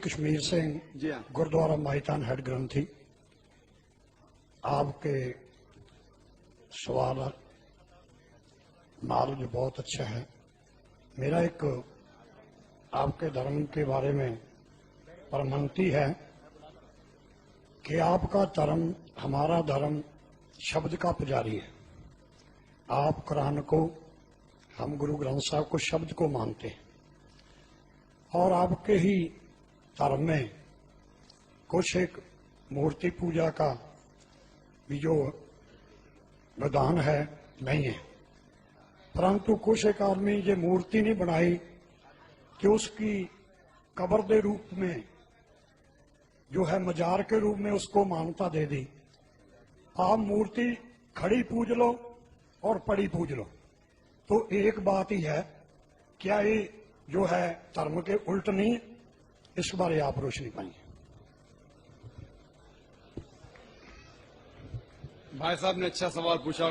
کشمیر سنگھ گردوارہ مائیتان head granthi, آپ کے سوال نالج بہت اچھا ہے۔ میرا ایک آپ کے دھرم کے بارے میں پرمنتی ہے کہ آپ کا دھرم ہمارا دھرم شبد کا پجاری ہے۔ آپ قرآن کو، ہم گرو گرنتھ صاحب کو شبد کو مانتے ہیں، اور آپ کے ہی دھرم میں کچھ ایک مورتی پوجا کا بھی جو ودھان ہے نہیں ہے، پرنتو کچھ ایک آدمی یہ مورتی نہیں بنائی کہ اس کی قبر دے روپ میں جو ہے مجار کے روپ میں اس کو مانتا دے دی۔ آپ مورتی کھڑی پوج لو اور پڑی پوج لو، تو ایک بات ہی ہے، کیا یہ جو ہے دھرم کے الٹ نہیں؟ اس بارے آپ روشنی پائیں۔ بھائی صاحب نے اچھا سوال پوچھا،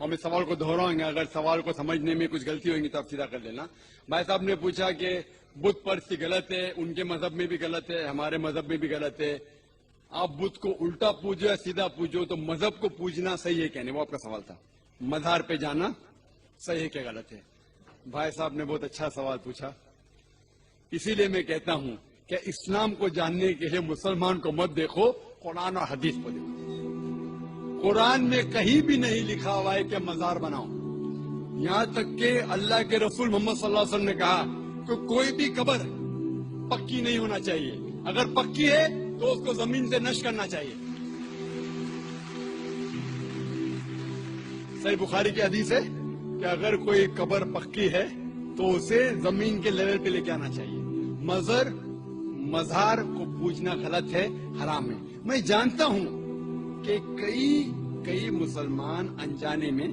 ہم اس سوال کو دہرائیں گے، اگر سوال کو سمجھنے میں کچھ غلطی ہوگی تو آپ سیدھا کر لینا۔ بھائی صاحب نے پوچھا کہ بت پرستی غلط ہے، ان کے مذہب میں بھی غلط ہے، ہمارے مذہب میں بھی غلط ہے، آپ بت کو الٹا پوجو یا سیدھا پوجو، تو مذہب کو پوجنا صحیح ہے کہنے، وہ آپ کا سوال تھا، مزار پہ جانا صحیح ہے کہ غلط ہے؟ بھائی صاحب نے بہت اچھا سوال پوچھا، اسی لیے میں کہتا ہوں کہ اسلام کو جاننے کے لیے مسلمان کو مت دیکھو، قرآن اور حدیث کو دیکھو۔ قرآن میں کہیں بھی نہیں لکھا ہوا ہے کہ مزار بناؤ، یہاں تک کہ اللہ کے رسول محمد صلی اللہ علیہ وسلم نے کہا کہ کوئی بھی قبر پکی نہیں ہونا چاہیے، اگر پکی ہے تو اس کو زمین سے نشر کرنا چاہیے۔ صحیح بخاری کی حدیث ہے کہ اگر کوئی قبر پکی ہے تو اسے زمین کے لیول پہ لے کے آنا چاہیے۔ مزار کو پوجنا غلط ہے، حرام ہے۔ میں جانتا ہوں کہ کئی مسلمان انجانے میں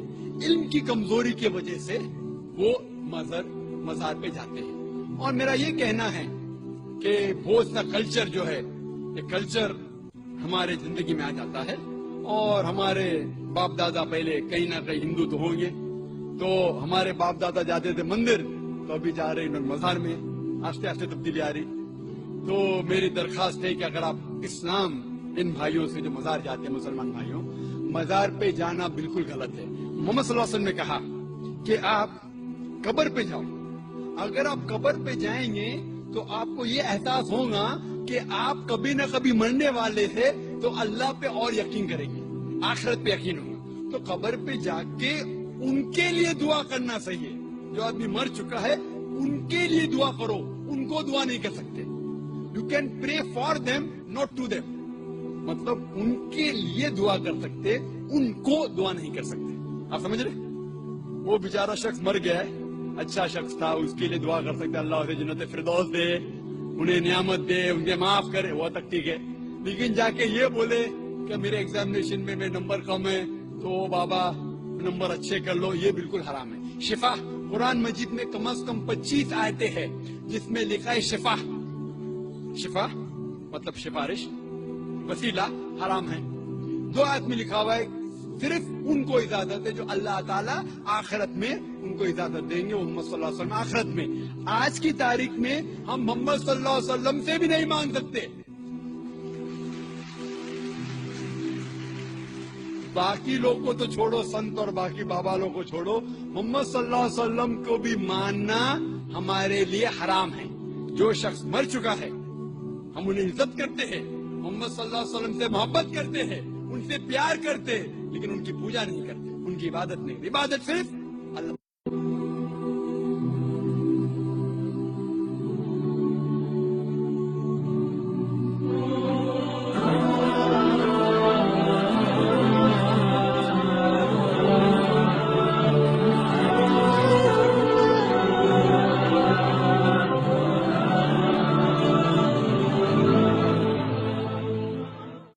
علم کی کمزوری کی وجہ سے وہ مزار پہ جاتے ہیں، اور میرا یہ کہنا ہے کہ بہت سا کلچر جو ہے، یہ کلچر ہمارے زندگی میں آ جاتا ہے، اور ہمارے باپ دادا پہلے کہیں نہ کہیں ہندو تو ہوں گے، تو ہمارے باپ دادا جاتے تھے مندر، تو ابھی جا رہے ہیں مزار میں، آہستہ آہستہ تبدیلی آ رہی۔ تو میری درخواست ہے کہ اگر آپ اسلام ان بھائیوں سے جو مزار جاتے ہیں، مسلمان بھائیوں، مزار پہ جانا بالکل غلط ہے۔ محمد صلی اللہ علیہ وسلم نے کہا کہ آپ قبر پہ جاؤ، اگر آپ قبر پہ جائیں گے تو آپ کو یہ احساس ہوگا کہ آپ کبھی نہ کبھی مرنے والے تھے، تو اللہ پہ اور یقین کریں گے، آخرت پہ یقین ہوگا۔ تو قبر پہ جا کے ان کے لیے دعا کرنا صحیح ہے، جو آدمی مر چکا ہے ان کے لیے دعا کرو، ان کو دعا نہیں کر سکتے۔ You can pray for them not to them, مطلب ان کے لیے دعا کر سکتے، ان کو دعا نہیں کر سکتے۔ آپ سمجھ رہے؟ وہ بیچارہ شخص مر گیا ہے، اچھا شخص تھا، اس کے لیے دعا کر سکتے، اللہ اسے جنت فردوس دے، انہیں نعمت دے، انہیں معاف کرے، وہ تک ٹھیک ہے۔ لیکن جا کے یہ بولے کہ میرے ایگزامینیشن میں نمبر کم ہے تو بابا نمبر اچھے کر لو، یہ بالکل حرام ہے۔ شفا، قرآن مجید میں کم از کم 25 آیتیں ہیں جس میں لکھا ہے شفا مطلب سفارش، وسیلہ حرام ہے۔ 2 آیت میں لکھا ہوا ہے صرف ان کو اجازت ہے جو اللہ تعالیٰ آخرت میں ان کو اجازت دیں گے، محمد صلی اللہ علیہ وسلم آخرت میں۔ آج کی تاریخ میں ہم محمد صلی اللہ علیہ وسلم سے بھی نہیں مانگ سکتے، باقی لوگ کو تو چھوڑو، سنت اور باقی بابا لوگ کو چھوڑو، محمد صلی اللہ علیہ وسلم کو بھی ماننا ہمارے لیے حرام ہے۔ جو شخص مر چکا ہے ہم انہیں عزت کرتے ہیں، محمد صلی اللہ علیہ وسلم سے محبت کرتے ہیں، ان سے پیار کرتے ہیں، لیکن ان کی پوجا نہیں کرتے، ان کی عبادت نہیں، عبادت صرف اللہ